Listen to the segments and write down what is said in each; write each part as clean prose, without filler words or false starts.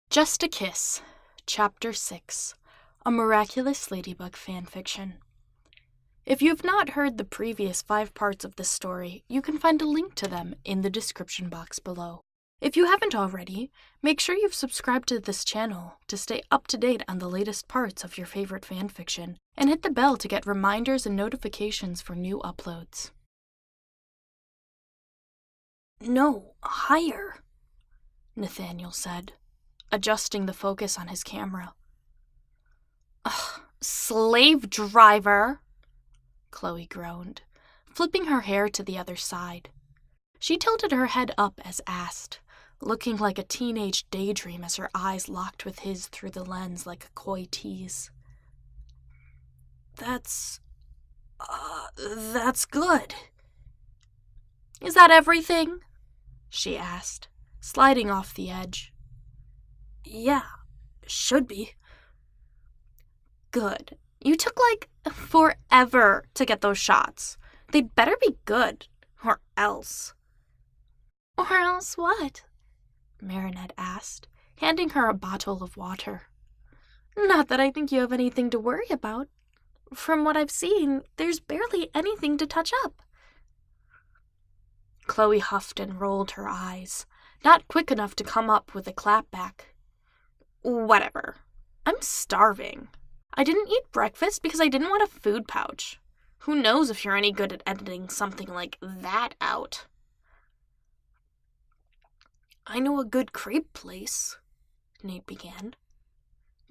Just a Kiss, Chapter 6, a Miraculous Ladybug Fanfiction. If you've not heard the previous 5 parts of this story, you can find a link to them in the description box below. If you haven't already, make sure you've subscribed to this channel to stay up to date on the latest parts of your favorite fanfiction, and hit the bell to get reminders and notifications for new uploads. "No, higher," Nathaniel said, adjusting the focus on his camera. "Ugh, slave driver," Chloe groaned, flipping her hair to the other side. She tilted her head up as asked, looking like a teenage daydream as her eyes locked with his through the lens like a coy tease. That's good." "Is that everything?" she asked, sliding off the edge. "Yeah, should be." "Good. You took, forever to get those shots. They'd better be good, or else." "Or else what?" Marinette asked, handing her a bottle of water. "Not that I think you have anything to worry about. From what I've seen, there's barely anything to touch up." Chloe huffed and rolled her eyes, not quick enough to come up with a clapback. "Whatever. I'm starving. I didn't eat breakfast because I didn't want a food pouch. Who knows if you're any good at editing something like that out?" "I know a good crepe place," Nate began.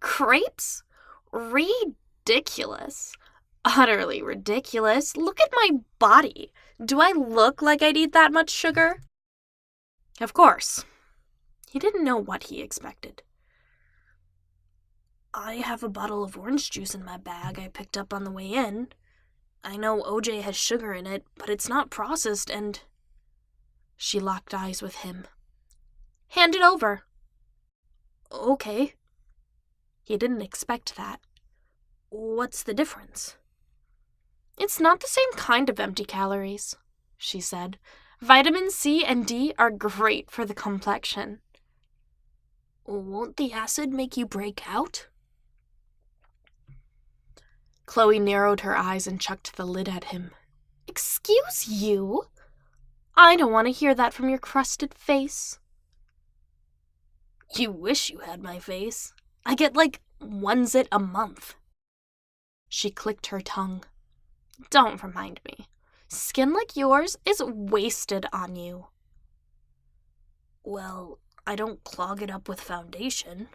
"Crepes? Ridiculous. Utterly ridiculous. Look at my body. Do I look like I'd eat that much sugar?" Of course. He didn't know what he expected. "I have a bottle of orange juice in my bag I picked up on the way in. I know OJ has sugar in it, but it's not processed and..." She locked eyes with him. "Hand it over." "Okay." He didn't expect that. "What's the difference?" "It's not the same kind of empty calories," she said. "Vitamin C and D are great for the complexion." "Won't the acid make you break out?" Chloe narrowed her eyes and chucked the lid at him. "Excuse you? I don't want to hear that from your crusted face." "You wish you had my face. I get one zit a month." She clicked her tongue. "Don't remind me. Skin like yours is wasted on you." "Well, I don't clog it up with foundation."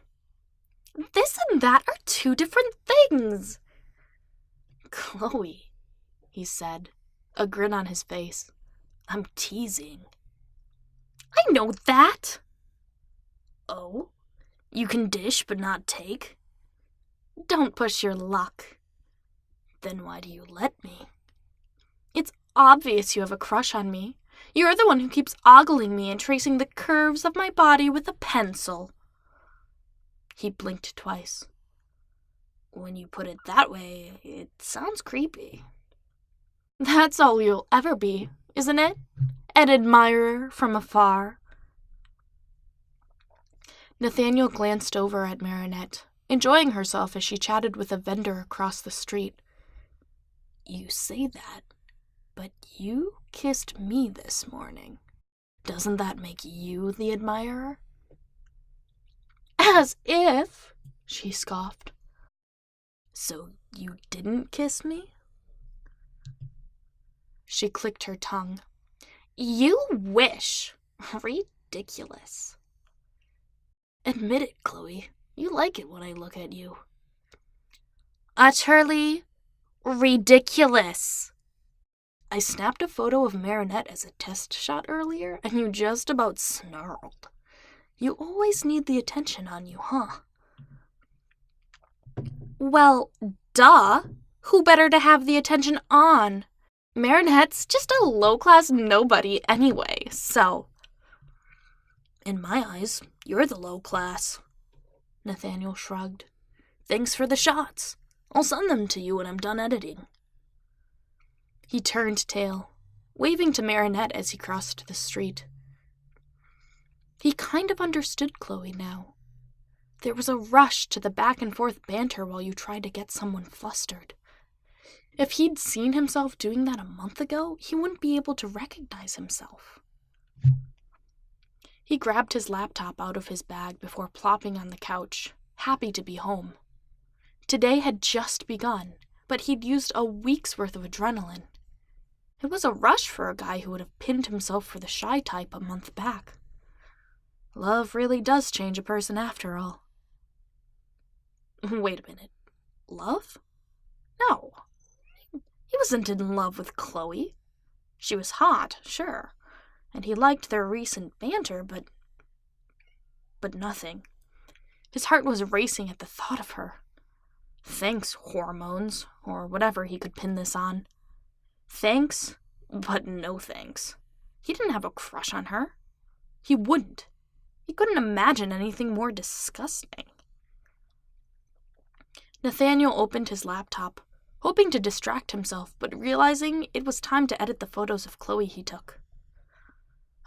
"This and that are 2 different things." "Chloe," he said, a grin on his face. "I'm teasing." "I know that." "Oh? You can dish but not take?" "Don't push your luck." "Then why do you let me?" "It's obvious you have a crush on me. You're the one who keeps ogling me and tracing the curves of my body with a pencil." He blinked twice. "When you put it that way, it sounds creepy." "That's all you'll ever be, isn't it? An admirer from afar." Nathaniel glanced over at Marinette, enjoying herself as she chatted with a vendor across the street. "You say that, but you kissed me this morning. Doesn't that make you the admirer?" "As if," she scoffed. "So you didn't kiss me?" She clicked her tongue. "You wish. Ridiculous." "Admit it, Chloe. You like it when I look at you." "Utterly ridiculous." "I snapped a photo of Marinette as a test shot earlier, and you just about snarled. You always need the attention on you, huh?" "Well, duh. Who better to have the attention on? Marinette's just a low-class nobody anyway, so..." "In my eyes, you're the low class." Nathaniel shrugged. "Thanks for the shots. I'll send them to you when I'm done editing." He turned tail, waving to Marinette as he crossed the street. He kind of understood Chloe now. There was a rush to the back and forth banter while you tried to get someone flustered. If he'd seen himself doing that a month ago, he wouldn't be able to recognize himself. He grabbed his laptop out of his bag before plopping on the couch, happy to be home. Today had just begun, but he'd used a week's worth of adrenaline. It was a rush for a guy who would have pinned himself for the shy type a month back. Love really does change a person after all. Wait a minute. Love? No. He wasn't in love with Chloe. She was hot, sure, and he liked their recent banter, but nothing. His heart was racing at the thought of her. Thanks, hormones, or whatever he could pin this on. Thanks, but no thanks. He didn't have a crush on her. He wouldn't. He couldn't imagine anything more disgusting. Nathaniel opened his laptop, hoping to distract himself, but realizing it was time to edit the photos of Chloe he took.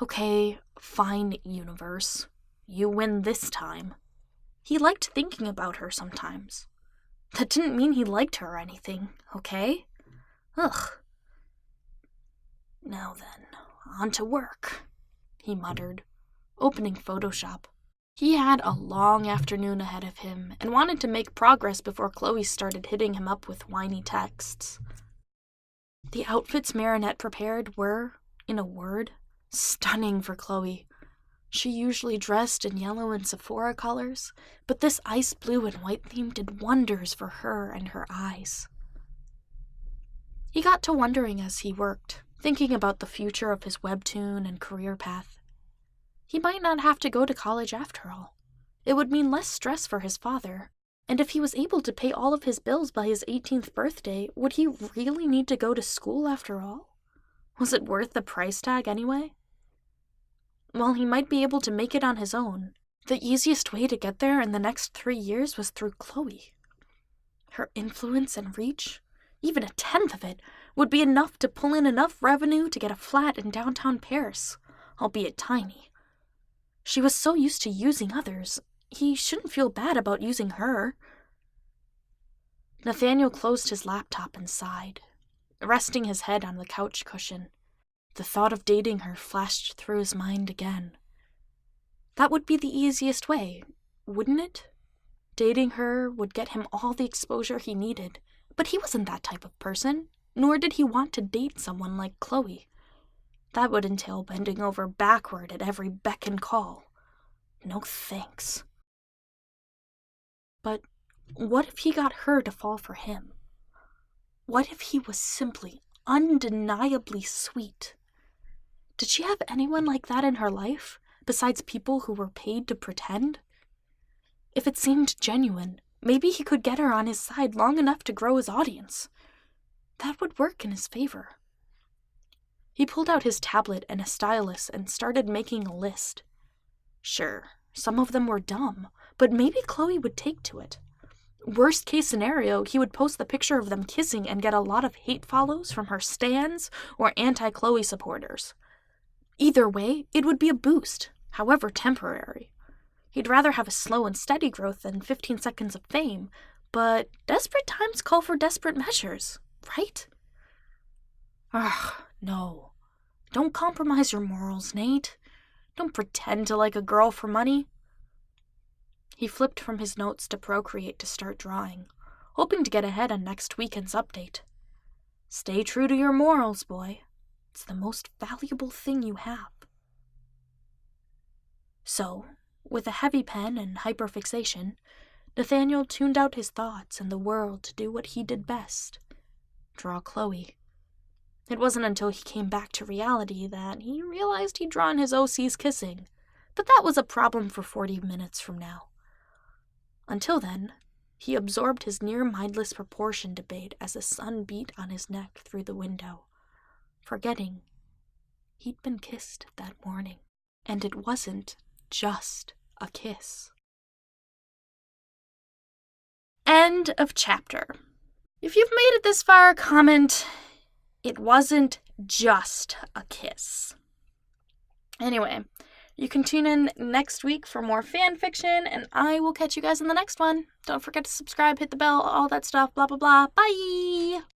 Okay, fine, universe. You win this time. He liked thinking about her sometimes. That didn't mean he liked her or anything, okay? Ugh. Now then, on to work, he muttered, opening Photoshop. He had a long afternoon ahead of him and wanted to make progress before Chloe started hitting him up with whiny texts. The outfits Marinette prepared were, in a word, stunning for Chloe. She usually dressed in yellow and Sephora colors, but this ice blue and white theme did wonders for her and her eyes. He got to wondering as he worked, thinking about the future of his webtoon and career path. He might not have to go to college after all. It would mean less stress for his father, and if he was able to pay all of his bills by his 18th birthday, would he really need to go to school after all? Was it worth the price tag anyway? While he might be able to make it on his own, the easiest way to get there in the next 3 years was through Chloe. Her influence and reach, even a tenth of it, would be enough to pull in enough revenue to get a flat in downtown Paris, albeit tiny. She was so used to using others, he shouldn't feel bad about using her. Nathaniel closed his laptop and sighed, resting his head on the couch cushion. The thought of dating her flashed through his mind again. That would be the easiest way, wouldn't it? Dating her would get him all the exposure he needed, but he wasn't that type of person, nor did he want to date someone like Chloe. That would entail bending over backward at every beck and call. No thanks. But what if he got her to fall for him? What if he was simply, undeniably sweet? Did she have anyone like that in her life, besides people who were paid to pretend? If it seemed genuine, maybe he could get her on his side long enough to grow his audience. That would work in his favor. He pulled out his tablet and a stylus and started making a list. Sure, some of them were dumb, but maybe Chloe would take to it. Worst case scenario, he would post the picture of them kissing and get a lot of hate follows from her stans or anti-Chloe supporters. Either way, it would be a boost, however temporary. He'd rather have a slow and steady growth than 15 seconds of fame, but desperate times call for desperate measures, right? Ugh, no. Don't compromise your morals, Nate. Don't pretend to like a girl for money. He flipped from his notes to Procreate to start drawing, hoping to get ahead on next weekend's update. Stay true to your morals, boy. It's the most valuable thing you have. So, with a heavy pen and hyperfixation, Nathaniel tuned out his thoughts and the world to do what he did best: draw Chloe. It wasn't until he came back to reality that he realized he'd drawn his OCs kissing, but that was a problem for 40 minutes from now. Until then, he absorbed his near-mindless proportion debate as the sun beat on his neck through the window, forgetting he'd been kissed that morning. And it wasn't just a kiss. End of chapter. If you've made it this far, comment, it wasn't just a kiss. Anyway, You can tune in next week for more fan fiction, and I will catch you guys in the next one. Don't forget to subscribe, hit the bell, all that stuff, blah, blah, blah. Bye!